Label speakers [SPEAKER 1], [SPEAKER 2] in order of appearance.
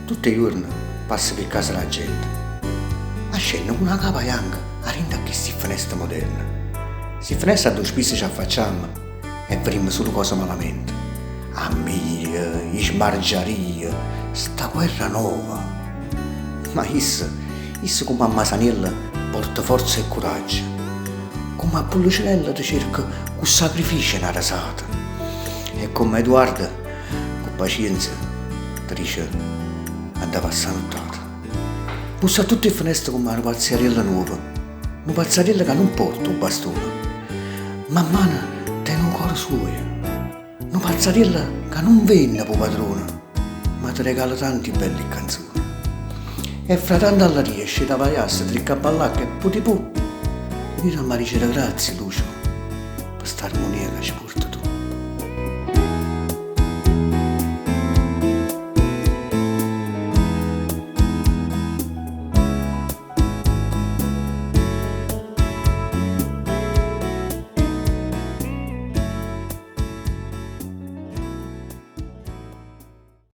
[SPEAKER 1] Tutti i giorni passa per casa la gente. Scende con una capa bianca, arrinda che si finestra moderna. Si finestra a due spese ci affacciamo e vedremo solo cose malamente. Ammire, smargiarie, sta guerra nuova. Ma isso come a Masanella porta forza e coraggio. Come a Pulcinella ti cerca con sacrificio una rasata. E come Edoardo, con pazienza, ti dice andava a nottata. Bussa a tutte le finestre come una pazzarella nuova. Una pazzarella che non porta un bastone. Man mano tiene un cuore suo. Una pazzarella che non venne per padrone, ma ti regala tanti belli canzoni. E fra tanto alla riesce da vaiassa, tricca a ballare e putipù. Dire a Maricela grazie, Lucio, per sta armonia che ci porta tu.